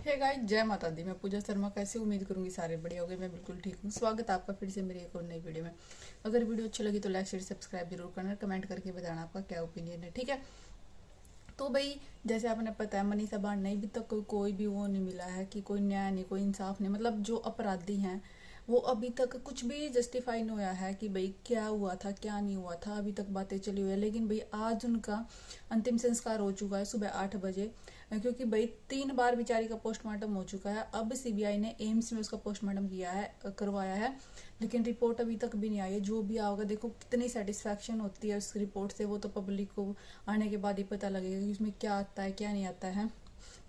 Hey guys, जय माता दी। मैं पूजा शर्मा। कैसे उम्मीद करूंगी सारे बढ़िया होंगे। मैं बिल्कुल ठीक हूँ। स्वागत है आपका फिर से मेरी एक और नई वीडियो में। अगर वीडियो अच्छी लगी तो लाइक शेयर सब्सक्राइब जरूर करना, कमेंट करके बताना आपका क्या ओपिनियन है, ठीक है। तो भाई, जैसे आपने पता है, मनीषा बांड नहीं, अभी तक कोई भी वो नहीं मिला है कि कोई न्याय नहीं, कोई इंसाफ नहीं। मतलब जो अपराधी हैं वो अभी तक कुछ भी जस्टिफाई नहीं हुआ है कि भाई क्या हुआ था क्या नहीं हुआ था। अभी तक बातें चली हुई है, लेकिन भाई आज उनका अंतिम संस्कार हो चुका है सुबह 8 बजे। क्योंकि भाई 3 बार बेचारी का पोस्टमार्टम हो चुका है। अब सीबीआई ने एम्स में उसका पोस्टमार्टम किया है, करवाया है, लेकिन रिपोर्ट अभी तक भी नहीं आई है। जो भी आओगा, देखो कितनी सेटिस्फेक्शन होती है उस रिपोर्ट से, वो तो पब्लिक को आने के बाद ही पता लगेगा कि उसमें क्या आता है क्या नहीं आता है।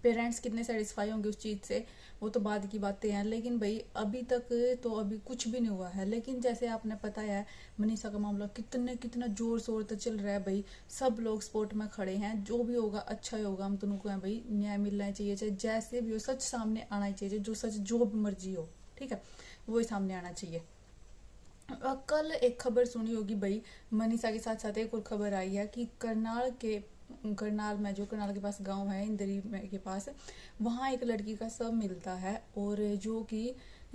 पेरेंट्स कितने सेटिस्फाई होंगे उस चीज़ से, वो तो बाद की बातें हैं। लेकिन भाई अभी तक तो अभी कुछ भी नहीं हुआ है। लेकिन जैसे आपने पता है, मनीषा का मामला कितना जोर शोर तक चल रहा है भाई। सब लोग सपोर्ट में खड़े हैं। जो भी होगा अच्छा ही होगा। हम दोनों को है भाई, न्याय मिलना चाहिए, चाहे जैसे भी हो। सच सामने आना ही चाहिए, जो सच जो भी मर्जी हो, ठीक है, वो ही सामने आना चाहिए। कल एक खबर सुनी होगी भाई, मनीषा के साथ साथ एक और खबर आई है कि करनाल में, जो करनाल के पास गांव है इंदरी के पास, वहाँ एक लड़की का शव मिलता है। और जो कि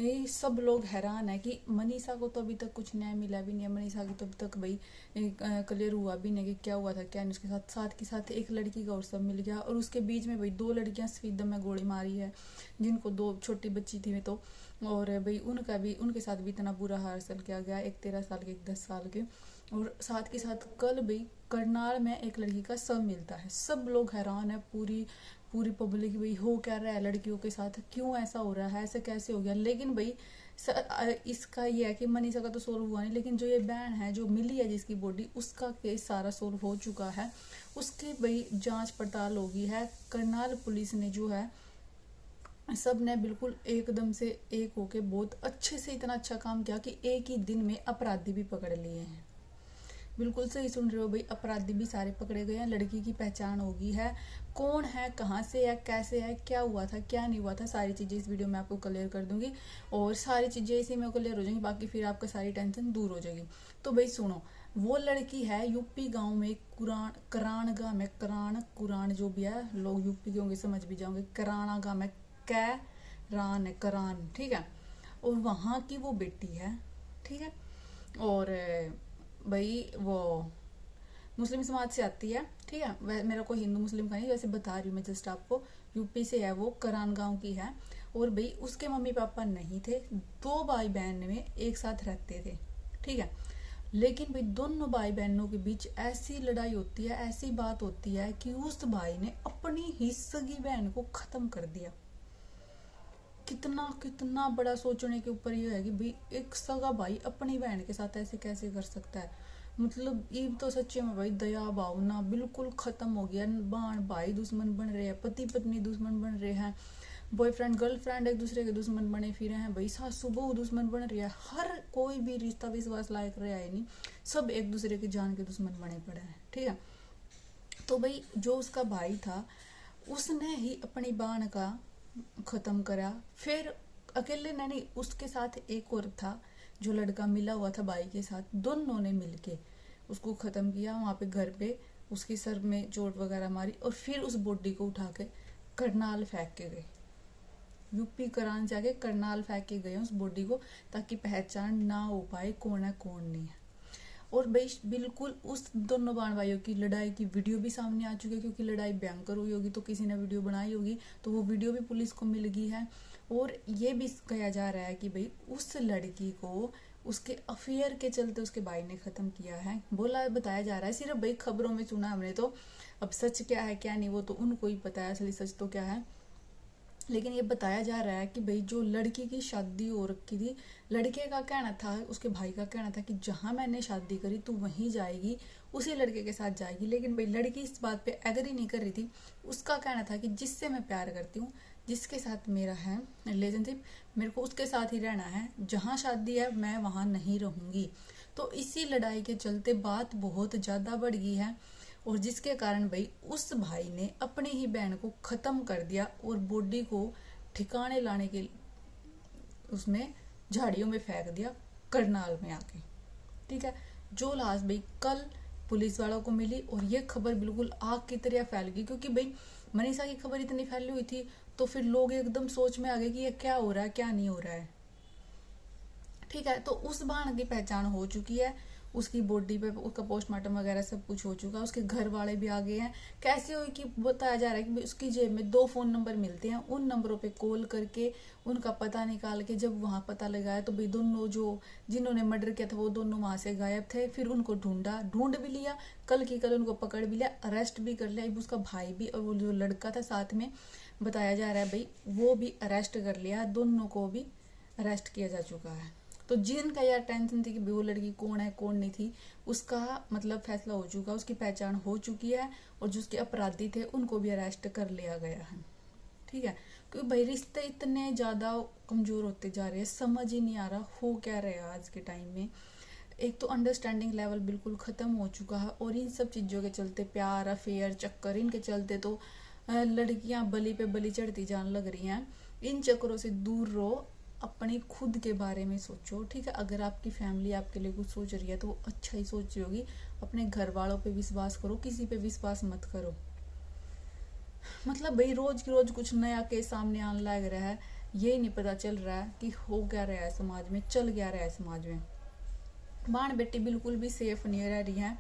ये सब लोग हैरान है कि मनीषा को तो अभी तक कुछ न्याय मिला भी नहीं है। मनीषा की तो अभी तक भाई क्लियर हुआ भी नहीं कि क्या हुआ था क्या नहीं। उसके साथ साथ के साथ एक लड़की का और शव मिल गया, और उसके बीच में भाई 2 लड़कियां शहीद दम में गोली मारी है, जिनको 2 छोटी बच्ची थी तो। और भाई उनका भी, उनके साथ भी इतना बुरा हाल किया गया, एक 13 साल के, एक 10 साल के। और साथ के साथ कल भी करनाल में एक लड़की का शव मिलता है। सब लोग हैरान है, पूरी पूरी पब्लिक, भाई हो क्या रहा है लड़कियों के साथ, क्यों ऐसा हो रहा है, ऐसे कैसे हो गया। लेकिन भाई इसका ये है कि मनीषा का तो सोल्व हुआ नहीं, लेकिन जो ये बहन है जो मिली है जिसकी बॉडी, उसका केस सारा सोल्व हो चुका है। उसकी भाई जांच पड़ताल होगी है। करनाल पुलिस ने जो है, सब ने बिल्कुल एकदम से एक होके बहुत अच्छे से इतना अच्छा काम किया कि एक ही दिन में अपराधी भी पकड़ लिए हैं। बिल्कुल सही सुन रहे हो भाई, अपराधी भी सारे पकड़े गए हैं। लड़की की पहचान होगी है, कौन है, कहाँ से है, कैसे है, क्या हुआ था क्या नहीं हुआ था, सारी चीजें इस वीडियो में आपको क्लियर कर दूंगी। और सारी चीजें इसी में क्लियर हो जाएंगी, बाकी फिर आपका सारी टेंशन दूर हो जाएगी। तो भाई सुनो, वो लड़की है यूपी गांव में, करान गांव में, कुरान जो भी है, लोग यूपी के होंगे समझ भी जाओगे। कराना गांव में, रान है, करान, ठीक है। और वहां की वो बेटी है, ठीक है। और भाई वो मुस्लिम समाज से आती है, ठीक है। वह मेरा कोई हिंदू मुस्लिम का नहीं, वैसे बता रही हूँ मैं जस्ट आपको। यूपी से है वो, करान गांव की है। और भाई उसके मम्मी पापा नहीं थे, 2 भाई बहन में एक साथ रहते थे, ठीक है। लेकिन भाई दोनों भाई बहनों के बीच ऐसी लड़ाई होती है, ऐसी बात होती है कि उस भाई ने अपनी ही सगी बहन को खत्म कर दिया। कितना कितना बड़ा सोचने के ऊपर ये है कि भाई एक सगा भाई अपनी बहन के साथ ऐसे कैसे कर सकता है। मतलब ये तो सच्चे में भाई दया भावना बिल्कुल खत्म हो गया। बहन भाई दुश्मन बन रहे हैं, पति पत्नी दुश्मन बन रहे हैं, बॉयफ्रेंड गर्लफ्रेंड एक दूसरे के दुश्मन बने फिर हैं भाई, सासू बहू दुश्मन बन रही है। हर कोई भी रिश्ता विश्वास लायक रहा है नहीं, सब एक दूसरे की जान के दुश्मन बने पड़े हैं, ठीक है। तो भाई जो उसका भाई था, उसने ही अपनी बहन का खत्म करा। फिर अकेले ने नहीं, उसके साथ एक और था जो लड़का मिला हुआ था भाई के साथ, दोनों ने मिलके उसको खत्म किया। वहां पे घर पे उसके सर में चोट वगैरह मारी, और फिर उस बॉडी को उठा के करनाल फेंक के गए। यूपी करान से आके करनाल फेंक के गए उस बॉडी को, ताकि पहचान ना हो पाए कौन है कौन नहीं है। और भाई बिल्कुल उस दोनों बहन भाइयों की लड़ाई की वीडियो भी सामने आ चुकी है, क्योंकि लड़ाई भयंकर हुई होगी तो किसी ने वीडियो बनाई होगी, तो वो वीडियो भी पुलिस को मिल गई है। और ये भी कहा जा रहा है कि भाई उस लड़की को उसके अफेयर के चलते उसके भाई ने खत्म किया है, बोला बताया जा रहा है। सिर्फ भाई खबरों में सुना हमने तो, अब सच क्या है क्या नहीं वो तो उनको ही पता है, असली सच तो क्या है। लेकिन ये बताया जा रहा है कि भाई जो लड़की की शादी हो रखी थी, लड़के का कहना था, उसके भाई का कहना था कि जहां मैंने शादी करी तू वहीं जाएगी, उसी लड़के के साथ जाएगी। लेकिन भाई लड़की इस बात पे एग्री नहीं कर रही थी। उसका कहना था कि जिससे मैं प्यार करती हूँ, जिसके साथ मेरा है रिलेशनशिप, मेरे को उसके साथ ही रहना है, जहाँ शादी है मैं वहां नहीं रहूंगी। तो इसी लड़ाई के चलते बात बहुत ज्यादा बढ़ गई है, और जिसके कारण भाई उस भाई ने अपनी ही बहन को खत्म कर दिया, और बॉडी को ठिकाने लाने के उसमें झाड़ियों में फेंक दिया करनाल में आके, ठीक है। जो लाश भाई कल पुलिस वालों को मिली, और ये खबर बिल्कुल आग की तरह फैल गई, क्योंकि भाई मनीषा की खबर इतनी फैली हुई थी तो फिर लोग एकदम सोच में आ गए कि ये क्या हो रहा है क्या नहीं हो रहा है। ठीक है, तो उस बाण की पहचान हो चुकी है, उसकी बॉडी पे उसका पोस्टमार्टम वगैरह सब कुछ हो चुका है, उसके घर वाले भी आ गए हैं। कैसे हुई कि बताया जा रहा है कि उसकी जेब में 2 फोन नंबर मिलते हैं, उन नंबरों पे कॉल करके उनका पता निकाल के जब वहां पता लगाया तो भाई दोनों जो जिन्होंने मर्डर किया था वो दोनों वहां से गायब थे। फिर उनको ढूंढ भी लिया, कल की कल उनको पकड़ भी लिया, अरेस्ट भी कर लिया। उसका भाई भी और वो जो लड़का था साथ में बताया जा रहा है भाई वो भी अरेस्ट कर लिया, दोनों को भी अरेस्ट किया जा चुका है। तो जिनका यार टेंशन थी कि वो लड़की कौन है कौन नहीं थी, उसका मतलब फैसला हो चुका, उसकी पहचान हो चुकी है और जो उसके अपराधी थे उनको भी अरेस्ट कर लिया गया है। ठीक है, क्योंकि भाई रिश्ते इतने ज्यादा कमजोर होते जा रहे हैं, समझ ही नहीं आ रहा हो क्या रहा है आज के टाइम में। एक तो अंडरस्टैंडिंग लेवल बिल्कुल खत्म हो चुका है और इन सब चीजों के चलते प्यार अफेयर चक्कर इनके चलते तो लड़कियां बलि पे बलि चढ़ती जान लग रही हैं। इन चक्करों से दूर रहो, अपनी खुद के बारे में सोचो। ठीक है, अगर आपकी फैमिली आपके लिए कुछ सोच रही है तो वो अच्छा ही सोच रही होगी। अपने घर वालों पे विश्वास करो, किसी पे विश्वास मत करो। मतलब भाई रोज की रोज कुछ नया केस सामने आने लग रहा है, यही नहीं पता चल रहा है कि हो क्या रहा है समाज में, चल क्या रहा है समाज में। बाण बेटी बिल्कुल भी सेफ नहीं रह रही है।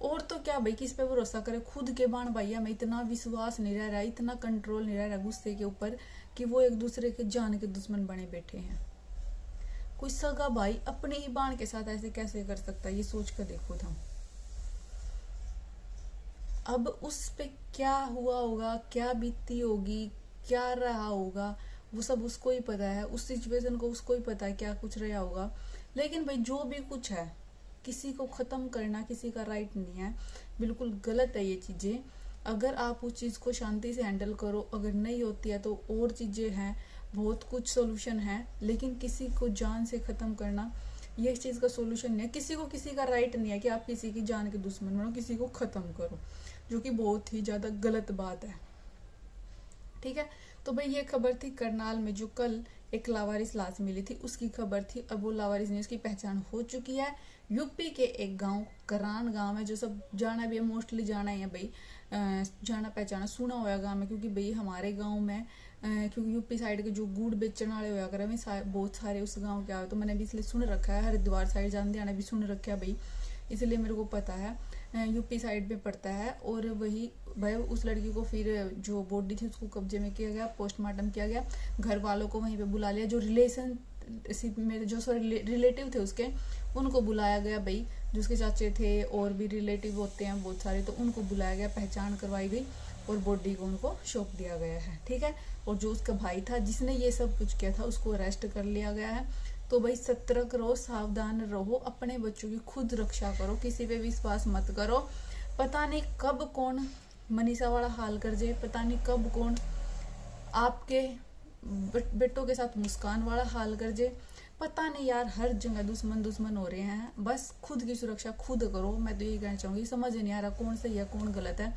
और तो क्या भाई किस पे भरोसा करे, खुद के बाण भैया में इतना विश्वास नहीं रह रहा, इतना कंट्रोल नहीं रह रहा गुस्से के ऊपर कि वो एक दूसरे के जान के दुश्मन बने बैठे हैं। कोई सगा भाई अपने ही बाण के साथ ऐसे कैसे कर सकता है, ये सोच कर देखो था। अब उस पे क्या हुआ होगा, क्या बीती होगी, क्या रहा होगा, वो सब उसको ही पता है, उस सिचुएशन को उसको ही पता है क्या कुछ रहा होगा। लेकिन भाई जो भी कुछ है, किसी को खत्म करना किसी का राइट नहीं है, बिल्कुल गलत है ये चीजें। अगर आप उस चीज को शांति से हैंडल करो, अगर नहीं होती है तो और चीजें हैं, बहुत कुछ सोल्यूशन है। लेकिन किसी को जान से खत्म करना ये इस चीज का सोल्यूशन नहीं है। किसी को किसी का राइट नहीं है कि आप किसी की जान के दुश्मन बनो, किसी को खत्म करो, जो कि बहुत ही ज्यादा गलत बात है। ठीक है, तो भाई ये खबर थी करनाल में जो कल एक लावारिस लाश मिली थी उसकी खबर थी। अब वो लावारिस नहीं, उसकी पहचान हो चुकी है। यूपी के एक गांव करान गांव है, जो सब जाना भी है, मोस्टली जाना ही है भाई, जाना पहचाना सुना हुआ गांव है। क्योंकि भाई हमारे गांव में क्योंकि यूपी साइड के जो गुड़ बेचने वाले हुआ कर बहुत सारे उस गांव के आए, तो मैंने भी इसलिए सुन रखा है। हरिद्वार साइड जाने भी सुन रखा है भाई, इसलिए मेरे को पता है। यूपी साइड में पड़ता है। और वही भाई उस लड़की को फिर जो बॉडी थी उसको कब्जे में किया गया, पोस्टमार्टम किया गया, घर वालों को वहीं पे बुला लिया, जो रिलेशनशिप में जो रिलेटिव थे उसके उनको बुलाया गया भाई, जो उसके चाचे थे और भी रिलेटिव होते हैं बहुत सारे, तो उनको बुलाया गया, पहचान करवाई गई और बॉडी को उनको सौंप दिया गया है। ठीक है, और जो उसका भाई था जिसने ये सब कुछ किया था उसको अरेस्ट कर लिया गया है। तो भाई सतर्क रहो, सावधान रहो, अपने बच्चों की खुद रक्षा करो, किसी पे विश्वास मत करो। पता नहीं कब कौन मनीषा वाला हाल कर जाए, पता नहीं कब कौन आपके बेटों के साथ मुस्कान वाला हाल कर जाए, पता नहीं यार। हर जगह दुश्मन हो रहे हैं, बस खुद की सुरक्षा खुद करो। मैं तो यही कहना चाहूंगी, समझ नहीं आ रहा कौन सही है कौन गलत है।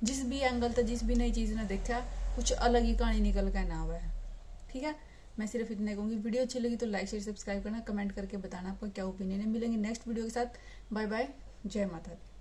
जिस भी एंगल था, जिस भी नई चीज ने देखा, कुछ अलग ही कहानी निकल कर ना हुआ है। ठीक है, मैं सिर्फ इतने कहूंगी। वीडियो अच्छी लगी तो लाइक शेयर सब्सक्राइब करना, कमेंट करके बताना आपका क्या ओपिनियन है। मिलेंगे नेक्स्ट वीडियो के साथ। बाय बाय, जय माता दी।